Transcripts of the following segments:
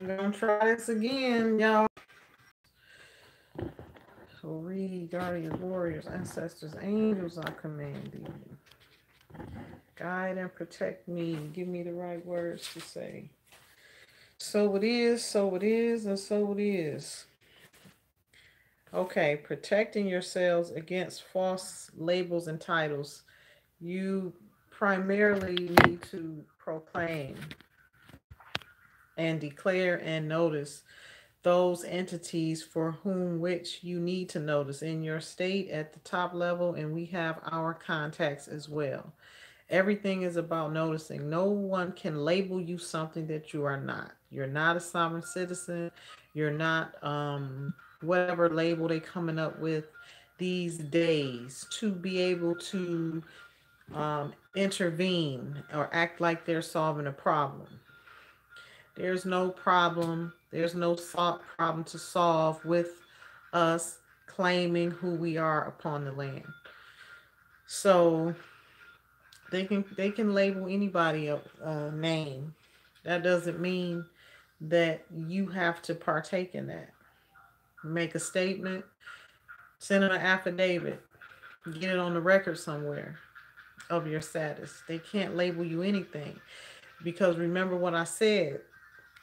We're gonna try this again, y'all. So read, guardians, warriors, ancestors, angels, I command thee. Guide and protect me. Give me the right words to say. So it is, so it is, and so it is. Okay, protecting yourselves against false labels and titles. You primarily need to proclaim and declare and notice those entities for whom which you need to notice in your state at the top level, and we have our contacts as well. Everything is about noticing. No one can label you something that you are not. You're not a sovereign citizen. You're not whatever label they coming up with these days to be able to intervene or act like they're solving a problem. There's no problem. There's no problem to solve with us claiming who we are upon the land. So they can label anybody a name. That doesn't mean that you have to partake in that. Make a statement, send them an affidavit, get it on the record somewhere of your status. They can't label you anything because remember what I said.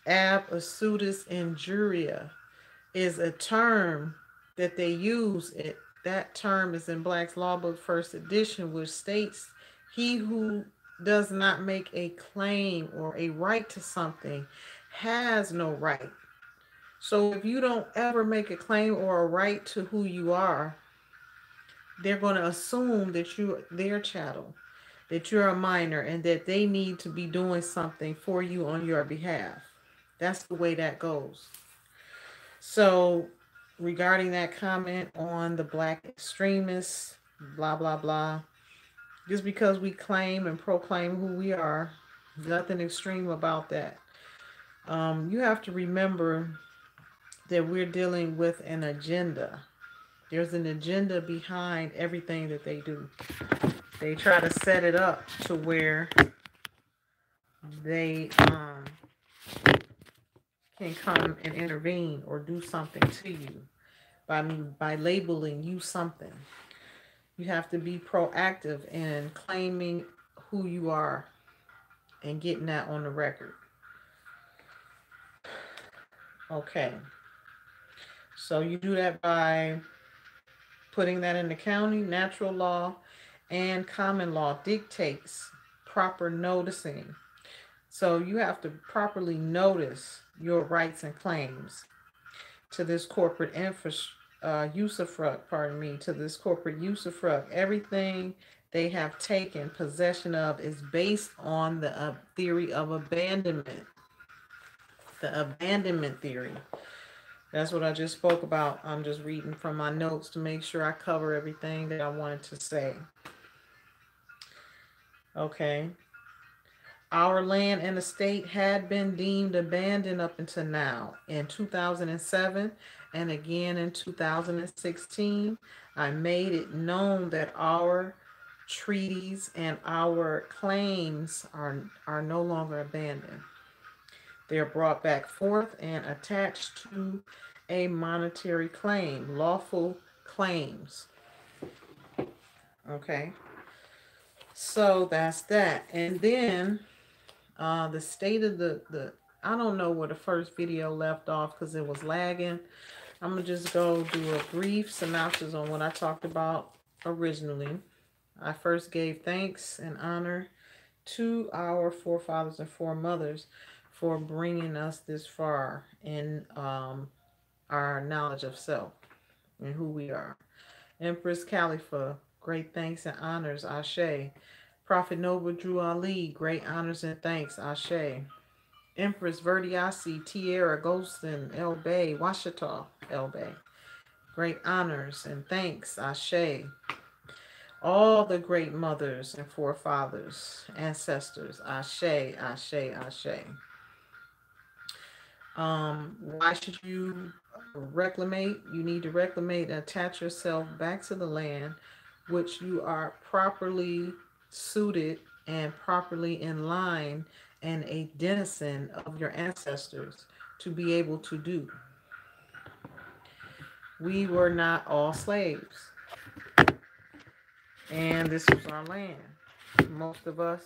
Ab asudis injuria is a term that they use. That term is in Black's Law Book First Edition, which states he who does not make a claim or a right to something has no right. So if you don't ever make a claim or a right to who you are, they're going to assume that you're their chattel, that you're a minor, and that they need to be doing something for you on your behalf. That's the way that goes. So, regarding that comment on the black extremists, blah, blah, blah, just because we claim and proclaim who we are, nothing extreme about that. You have to remember that we're dealing with an agenda. There's an agenda behind everything that they do. They try to set it up to where they can come and intervene or do something to you by labeling you something. You have to be proactive in claiming who you are and getting that on the record. Okay. So you do that by putting that in the county. Natural law and common law dictates proper noticing. So you have to properly notice your rights and claims to this corporate usufruct, pardon me, to this corporate usufruct. Everything they have taken possession of is based on the theory of abandonment. The abandonment theory. That's what I just spoke about. I'm just reading from my notes to make sure I cover everything that I wanted to say. Okay. Our land and estate had been deemed abandoned up until now. In 2007 and again in 2016, I made it known that our treaties and our claims are no longer abandoned. They are brought back forth and attached to a monetary claim, lawful claims. Okay, so that's that. And then the state of the I don't know where the first video left off because it was lagging. I'm gonna just go do a brief synopsis on what I talked about originally. I first gave thanks and honor to our forefathers and foremothers for bringing us this far in our knowledge of self and who we are. Empress Khalifa, great thanks and honors, Ashe. Prophet Noble Drew Ali, great honors and thanks, Ashe. Empress Verdiasi, Tierra Golston, El Bay, Washita, El Bay, great honors and thanks, Ashe. All the great mothers and forefathers, ancestors, Ashe, Ashe, Ashe. Why should you reclamate? You need to reclamate and attach yourself back to the land which you are properly suited and properly in line and a denizen of your ancestors to be able to do. We were not all slaves, and this was our land. Most of us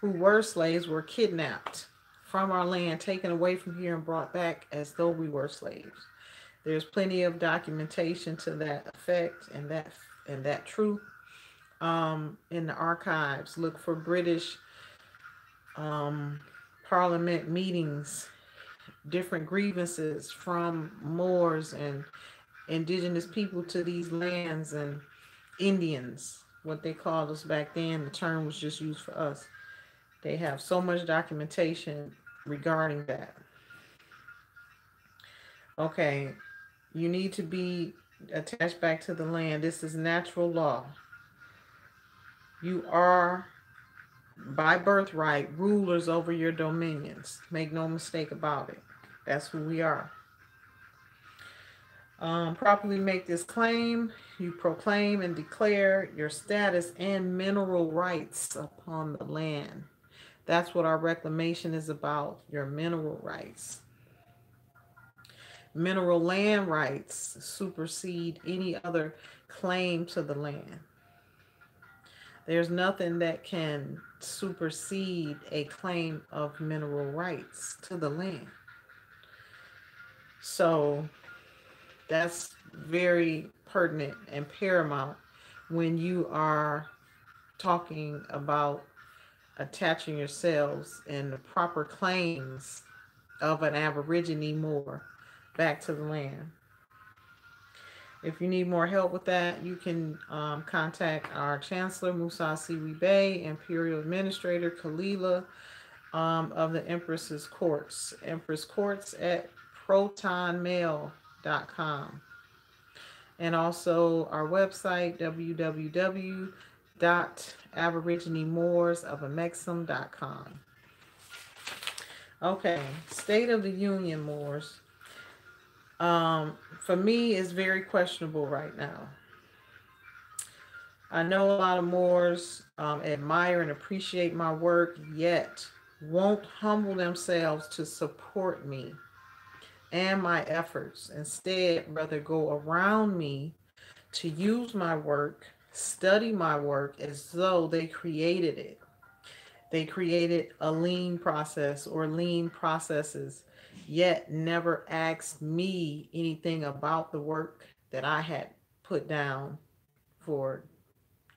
who were slaves were kidnapped from our land, taken away from here, and brought back as though we were slaves. There's plenty of documentation to that effect and that truth in the archives. Look for British um, Parliament meetings, different grievances from Moors and indigenous people to these lands, and Indians, what they called us back then. The term was just used for us. They have so much documentation regarding that. Okay, you need to be attached back to the land. This is natural law. You are, by birthright, rulers over your dominions. Make no mistake about it. That's who we are. Properly make this claim. You proclaim and declare your status and mineral rights upon the land. That's what our reclamation is about, your mineral rights. Mineral land rights supersede any other claim to the land. There's nothing that can supersede a claim of mineral rights to the land. So that's very pertinent and paramount when you are talking about attaching yourselves and the proper claims of an Aborigine Moor back to the land. If you need more help with that, you can contact our Chancellor, Musa Siwi Bey, Imperial Administrator, Kalila of the Empress's Courts. Empress Courts at protonmail.com. And also our website, www.aboriginemoorsofaMexim.com. Okay, State of the Union Moors. For me, is very questionable right now. I know a lot of Moors admire and appreciate my work, yet won't humble themselves to support me and my efforts. Instead, rather go around me to use my work, study my work as though they created it. They created a lean process or lean processes, yet never asked me anything about the work that I had put down for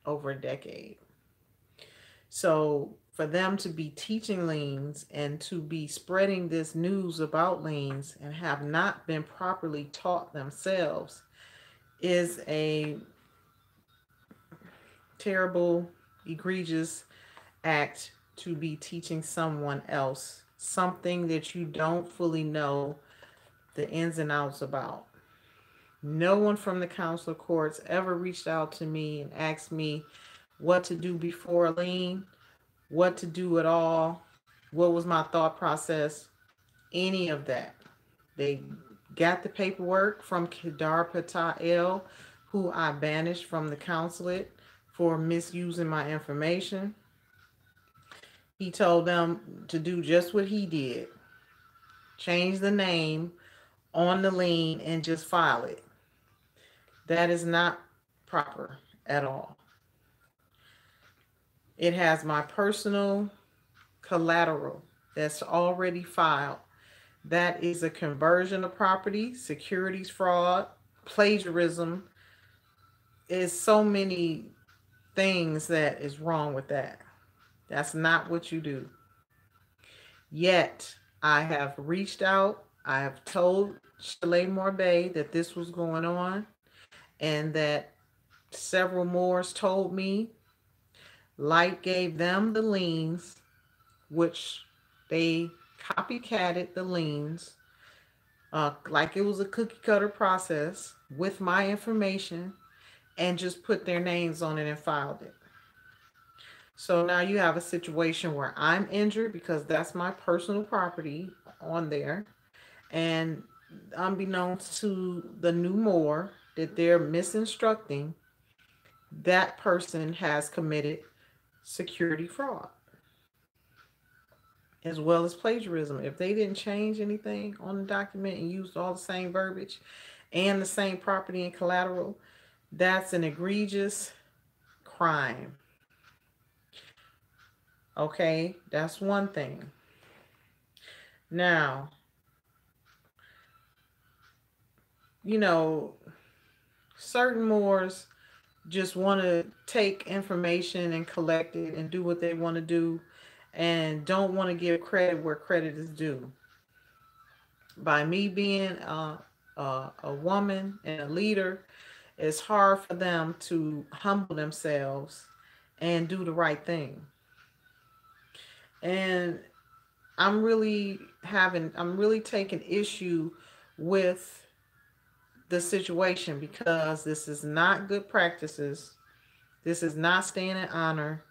over a decade. So for them to be teaching leans and to be spreading this news about leans and have not been properly taught themselves is a terrible, egregious act to be teaching someone else something that you don't fully know the ins and outs about. No one from the Council of Courts ever reached out to me and asked me what to do before a lien, what to do at all, what was my thought process, any of that. They got the paperwork from Kedar Patel, who I banished from the consulate for misusing my information. He told them to do just what he did. Change the name on the lien and just file it. That is not proper at all. It has my personal collateral that's already filed. That is a conversion of property, securities fraud, plagiarism. Is so many things that is wrong with that. That's not what you do. Yet, I have reached out. I have told Chalet Morbet that this was going on and that several Moors told me. Light gave them the liens, which they copycatted the liens like it was a cookie cutter process with my information and just put their names on it and filed it. So now you have a situation where I'm injured because that's my personal property on there. And unbeknownst to the new Moor that they're misinstructing, that person has committed security fraud. as well as plagiarism. If they didn't change anything on the document and used all the same verbiage and the same property and collateral, that's an egregious crime. Okay, that's one thing. Now, you know, certain Moors just want to take information and collect it and do what they want to do and don't want to give credit where credit is due. By me being a woman and a leader, it's hard for them to humble themselves and do the right thing. And I'm really taking issue with the situation because this is not good practices. This is not staying in honor.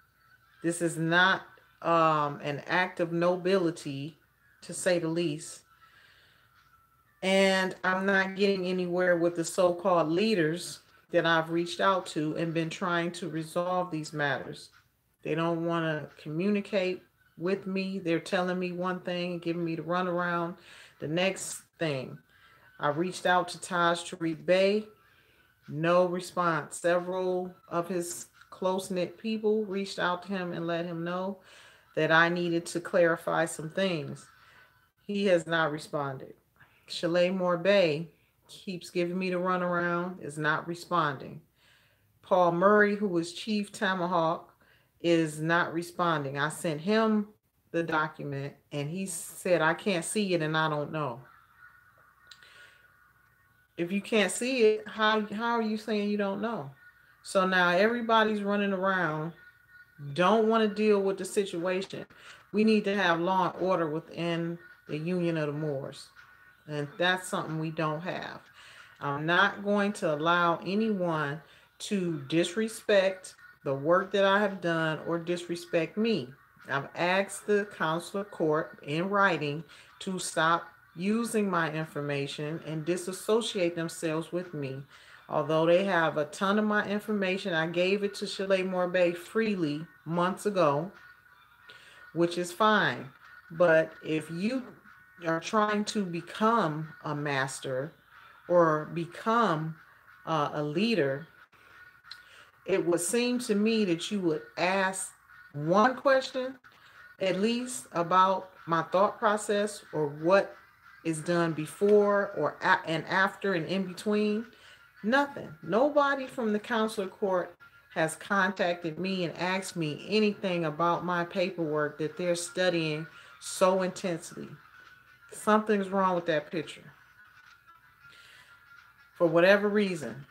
This is not an act of nobility, to say the least. And I'm not getting anywhere with the so called leaders that I've reached out to and been trying to resolve these matters. They don't want to communicate with me. They're telling me one thing, giving me the runaround, the next thing. I reached out to Taj Tariq Bey, no response. Several of his close knit people reached out to him and let him know that I needed to clarify some things. He has not responded. Chalet Morbe keeps giving me the runaround, is not responding. Paul Murray, who was Chief Tomahawk, is not responding. I sent him the document and he said, I can't see it and I don't know. If you can't see it, how are you saying you don't know? So now everybody's running around, don't want to deal with the situation. We need to have law and order within the Union of the Moors. And that's something we don't have. I'm not going to allow anyone to disrespect the work that I have done or disrespect me. I've asked the consular court in writing to stop using my information and disassociate themselves with me. Although they have a ton of my information, I gave it to Chalet Morbe freely months ago, which is fine. But if you are trying to become a master or become a leader, it would seem to me that you would ask one question at least about my thought process or what is done before or and after and in between. Nothing. Nobody from the consular court has contacted me and asked me anything about my paperwork that they're studying so intensely. Something's wrong with that picture. For whatever reason,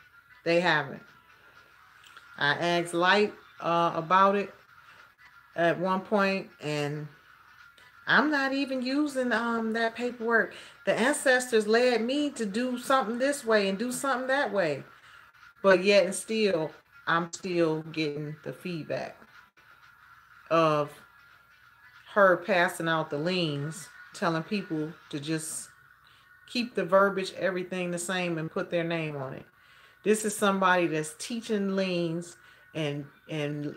they haven't. I asked Light about it at one point, and I'm not even using that paperwork. The ancestors led me to do something this way and do something that way. But yet and still, I'm still getting the feedback of her passing out the liens, telling people to just keep the verbiage, everything the same, and put their name on it. This is somebody that's teaching liens and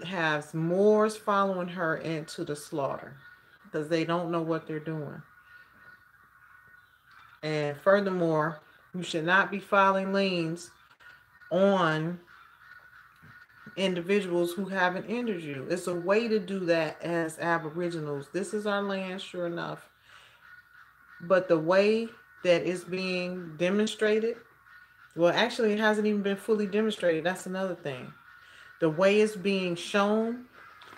has Moors following her into the slaughter because they don't know what they're doing. And furthermore, you should not be filing liens on individuals who haven't injured you. It's a way to do that as Aboriginals. This is our land, sure enough. But the way that is being demonstrated, well, actually, it hasn't even been fully demonstrated. That's another thing. The way it's being shown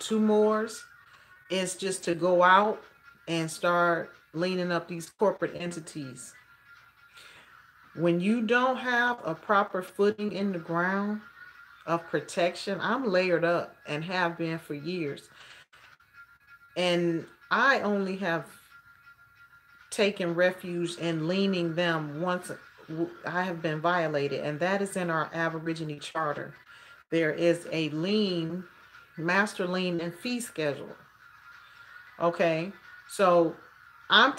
to Moors is just to go out and start leaning up these corporate entities. When you don't have a proper footing in the ground of protection, I'm layered up and have been for years. And I only have taken refuge in leaning them once I have been violated, and that is in our Aborigine charter. There is a lien, master lien and fee schedule. Okay, so I'm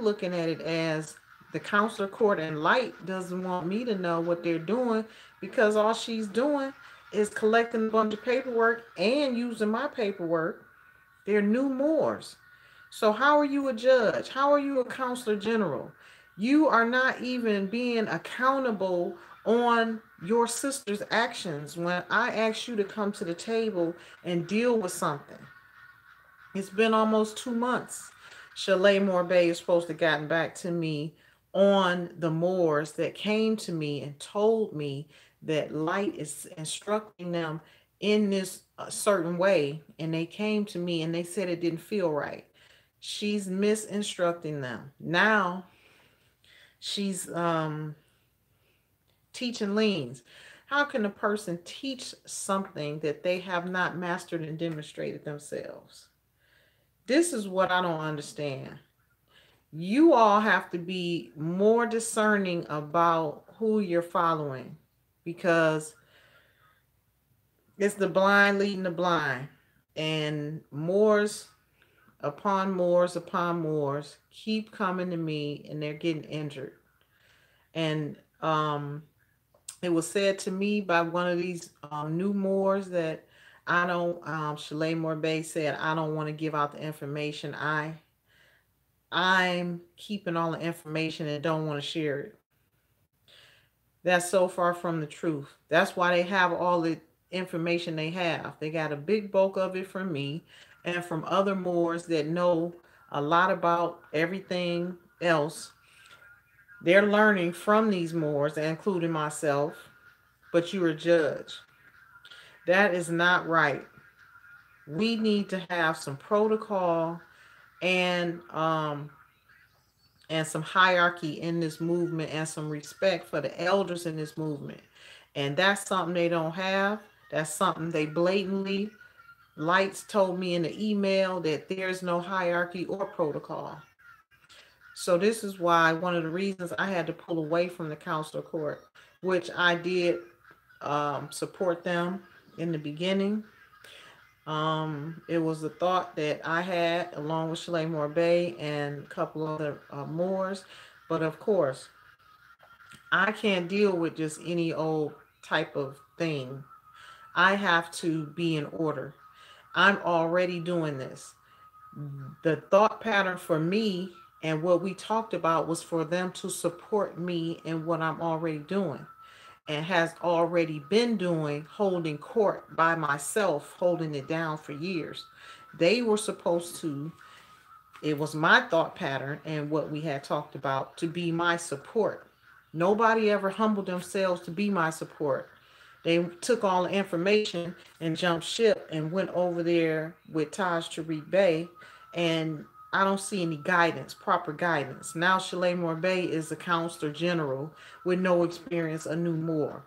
looking at it as the counselor court and Light doesn't want me to know what they're doing because all she's doing is collecting a bunch of paperwork and using my paperwork. They're new Moors. So how are you a judge? How are you a counselor general? You are not even being accountable on your sister's actions when I asked you to come to the table and deal with something. It's been almost 2 months. Chalet Morbay is supposed to have gotten back to me on the Moors that came to me and told me that Light is instructing them in this certain way. And they came to me and they said it didn't feel right. She's misinstructing them. Now she's teaching leans. How can a person teach something that they have not mastered and demonstrated themselves? This is what I don't understand. You all have to be more discerning about who you're following, because it's the blind leading the blind. And Moors upon Moors keep coming to me and they're getting injured. And it was said to me by one of these new Moors that I don't, Chalet Morbay said, I don't want to give out the information. I'm keeping all the information and don't want to share it. That's so far from the truth. That's why they have all the information they have. They got a big bulk of it from me and from other Moors that know a lot about everything else. They're learning from these Moors, including myself, but you're a judge. That is not right. We need to have some protocol and some hierarchy in this movement and some respect for the elders in this movement. And that's something they don't have. That's something they blatantly, Lights told me in the email that there's no hierarchy or protocol. So this is why one of the reasons I had to pull away from the counselor court, which I did support them in the beginning. It was a thought that I had along with Chalet Morbay and a couple other Moors. But of course, I can't deal with just any old type of thing. I have to be in order. I'm already doing this. The thought pattern for me and what we talked about was for them to support me in what I'm already doing and has already been doing, holding court by myself, holding it down for years. They were supposed to, it was my thought pattern and what we had talked about to be my support. Nobody ever humbled themselves to be my support. They took all the information and jumped ship and went over there with Taj Tariq Bey, and I don't see any guidance, proper guidance. Now Chalet Morbay is a counselor general with no experience, a new Moor.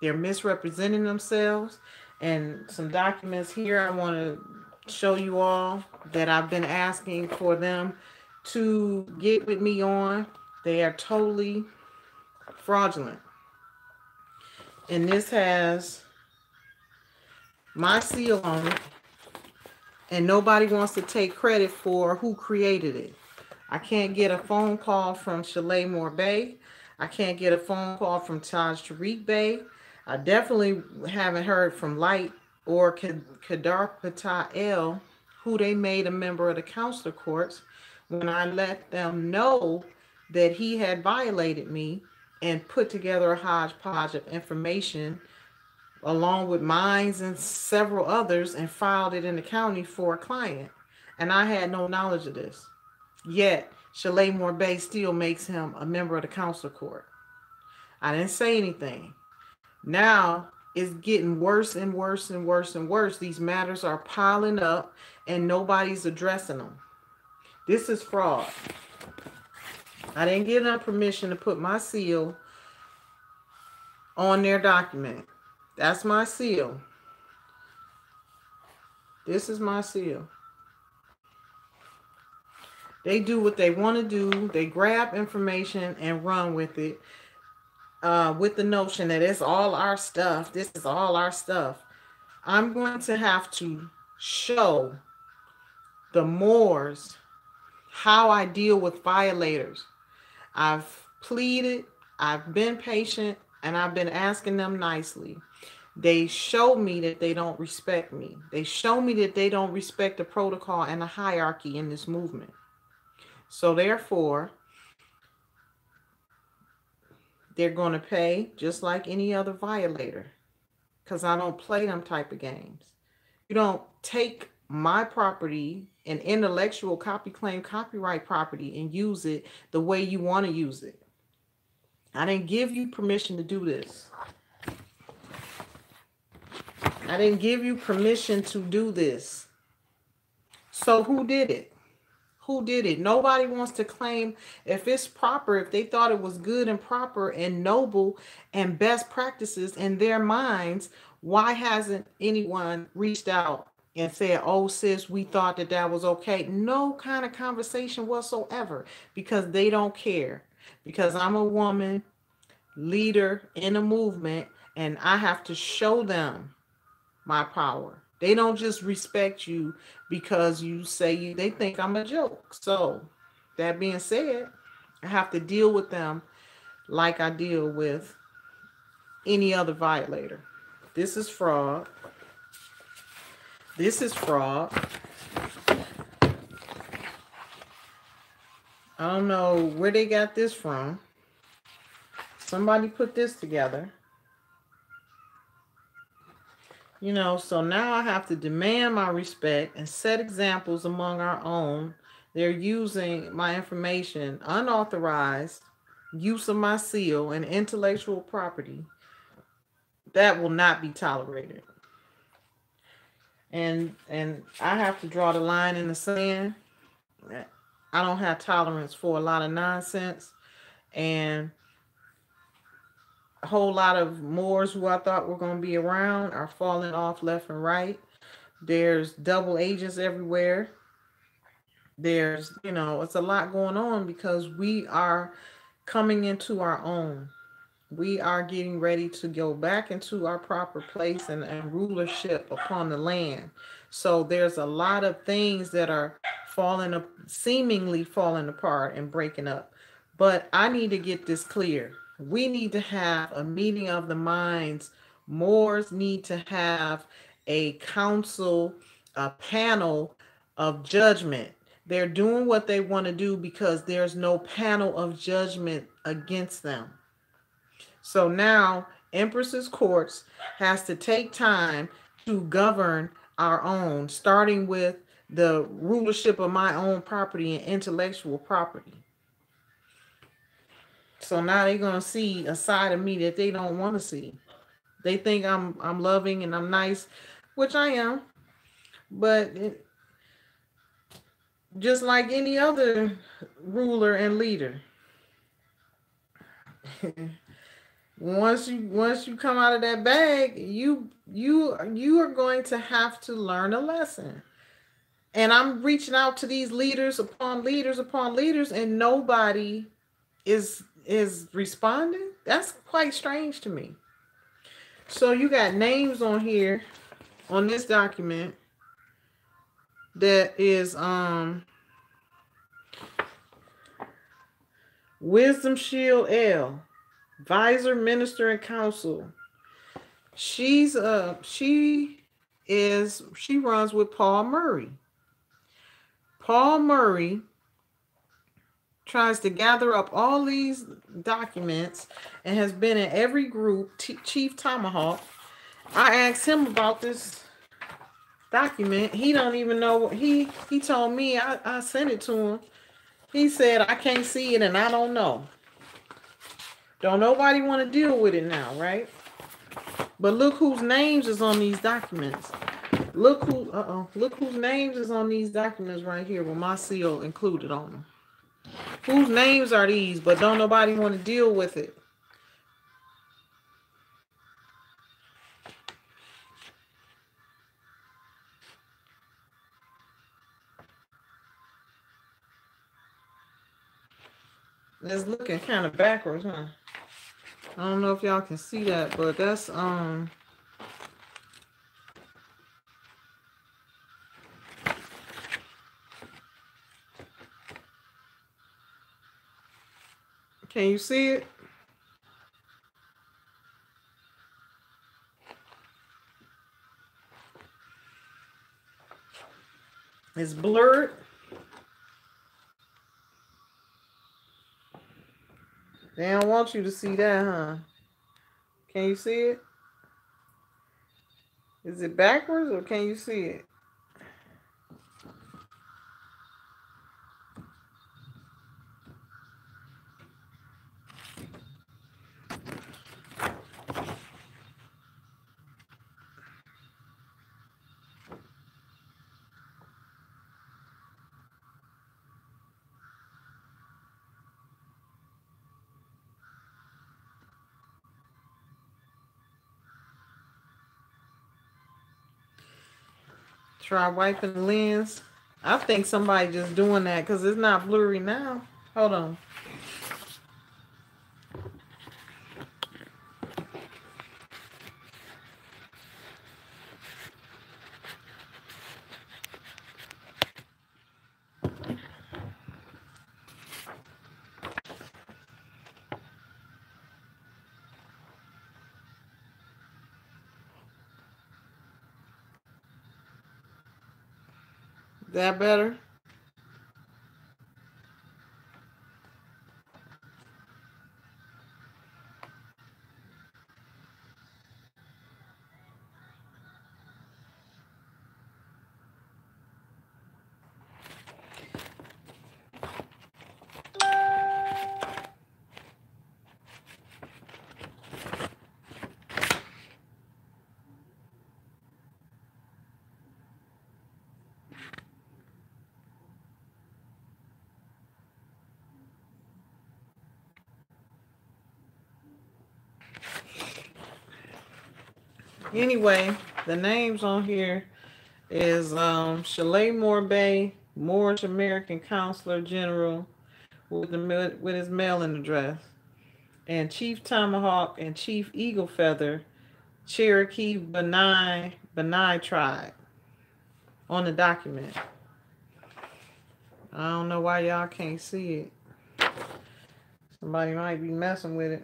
They're misrepresenting themselves, and some documents here I want to show you all that I've been asking for them to get with me on. They are totally fraudulent. And this has my seal on it, and nobody wants to take credit for who created it. I can't get a phone call from Chalet Morbay. I can't get a phone call from Taj Tariq Bey. I definitely haven't heard from Light or Kadar Patel, who they made a member of the counselor courts, when I let them know that he had violated me and put together a hodgepodge of information along with mines and several others and filed it in the county for a client. And I had no knowledge of this. Yet, Chalet Morbay still makes him a member of the council court. I didn't say anything. Now it's getting worse and worse and worse and worse. These matters are piling up and nobody's addressing them. This is fraud. I didn't give them permission to put my seal on their document. That's my seal. This is my seal. They do what they want to do. They grab information and run with it, with the notion that it's all our stuff. This is all our stuff. I'm going to have to show the Moors how I deal with violators. I've pleaded, I've been patient, and I've been asking them nicely. They show me that they don't respect me. They show me that they don't respect the protocol and the hierarchy in this movement. So therefore, they're going to pay just like any other violator, because I don't play them type of games. You don't take my property and intellectual copy claim copyright property and use it the way you want to use it. I didn't give you permission to do this. I didn't give you permission to do this. So who did it? Who did it? Nobody wants to claim if it's proper, if they thought it was good and proper and noble and best practices in their minds. Why hasn't anyone reached out and said, oh, sis, we thought that that was okay? No kind of conversation whatsoever, because they don't care. Because I'm a woman leader in a movement and I have to show them my power. They don't just respect you because you say you, they think I'm a joke. So that being said, I have to deal with them like I deal with any other violator. This is fraud. This is fraud. I don't know where they got this from. Somebody put this together. You know, so now I have to demand my respect and set examples among our own. They're using my information, unauthorized use of my seal and intellectual property. That will not be tolerated. And I have to draw the line in the sand. I don't have tolerance for a lot of nonsense, and a whole lot of Moors who I thought were going to be around are falling off left and right. There's double agents everywhere. There's, you know, it's a lot going on because we are coming into our own. We are getting ready to go back into our proper place and rulership upon the land. So there's a lot of things that are falling up, seemingly falling apart and breaking up. But I need to get this clear. We need to have a meeting of the minds. Moors need to have a council, a panel of judgment. They're doing what they want to do because there's no panel of judgment against them. So now Empress's courts has to take time to govern our own, starting with the rulership of my own property and intellectual property. So now they're gonna see a side of me that they don't want to see. They think I'm loving and I'm nice, which I am, but just like any other ruler and leader. Once you come out of that bag, you are going to have to learn a lesson. And I'm reaching out to these leaders upon leaders upon leaders, and nobody is responding. That's quite strange to me. So you got names on here on this document that is Wisdom Shield L, Visor Minister and Counsel. She runs with Paul Murray. Paul Murray tries to gather up all these documents and has been in every group. Chief Tomahawk. I asked him about this document. He don't even know. He told me I sent it to him. He said I can't see it and I don't know. Don't nobody want to deal with it now, right? But look whose names is on these documents. Look whose names is on these documents right here with my seal included on them. Whose names are these? But don't nobody want to deal with it. It's looking kind of backwards, huh? I don't know if y'all can see that, but that's can you see it? It's blurred. They don't want you to see that, huh? Can you see it? Is it backwards or can you see it? Try wiping the lens. I think somebody just doing that because it's not blurry now. Hold on. Is that better? Anyway, the names on here is Chalet Morbay, Moorish American Counselor General with his mailing address, and Chief Tomahawk and Chief Eagle Feather, Cherokee Benai tribe on the document. I don't know why y'all can't see it. Somebody might be messing with it.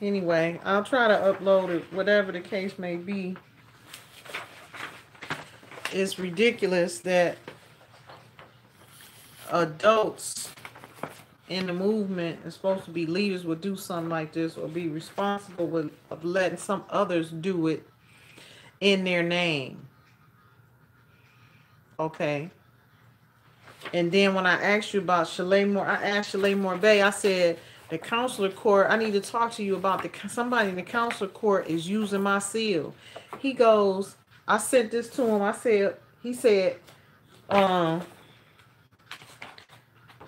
Anyway, I'll try to upload it, whatever the case may be. It's ridiculous that adults in the movement is supposed to be leaders would do something like this or be responsible of letting some others do it in their name. Okay. And then when I asked you about I asked Chalet Morbay, I said, the counselor court, I need to talk to you about somebody in the counselor court is using my seal. He goes, I sent this to him. He said,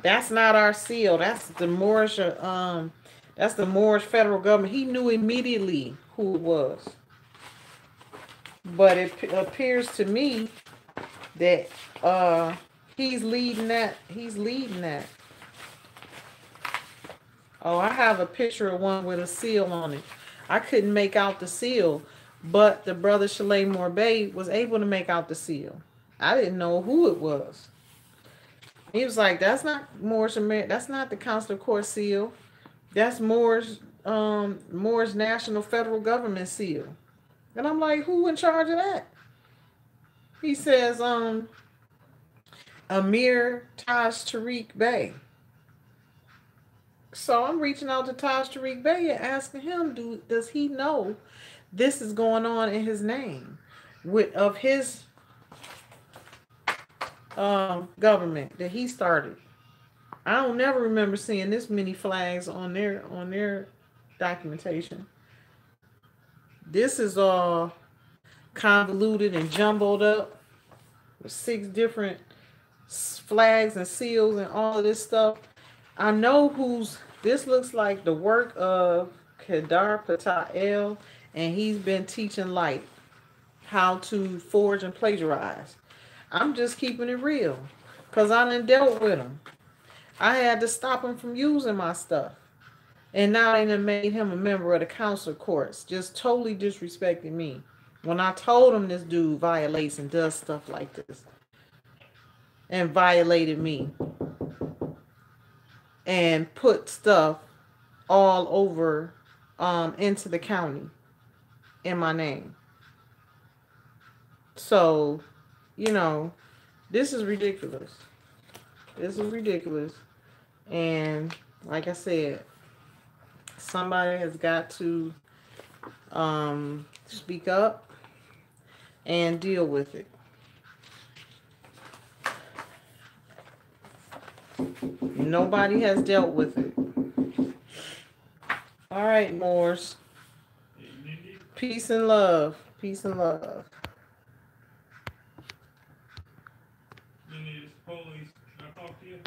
that's not our seal. That's the Moorish federal government. He knew immediately who it was. But it appears to me that he's leading that. Oh, I have a picture of one with a seal on it. I couldn't make out the seal, but the brother Chalet Morbay was able to make out the seal. I didn't know who it was. He was like, that's not Moorish American, that's not the Consular Court seal. That's Moorish National Federal Government seal. And I'm like, who in charge of that? He says, Amir Taj Tariq Bey. So I'm reaching out to Taj Tariq Bey and asking him, does he know this is going on in his name of his government that he started? I don't never remember seeing this many flags on their documentation. This is all convoluted and jumbled up with 6 different flags and seals and all of this stuff. I know this looks like the work of Kedar Patel, and he's been teaching Light how to forge and plagiarize. I'm just keeping it real because I done dealt with him. I had to stop him from using my stuff. And now they done made him a member of the council courts, just totally disrespecting me. When I told him this dude violates and does stuff like this and violated me. and put stuff all over into the county in my name. So, you know, this is ridiculous. This is ridiculous. And like I said, somebody has got to speak up and deal with it. Nobody has dealt with it. All right, Moors. Peace and love. Peace and love. You need police. Can I talk to you?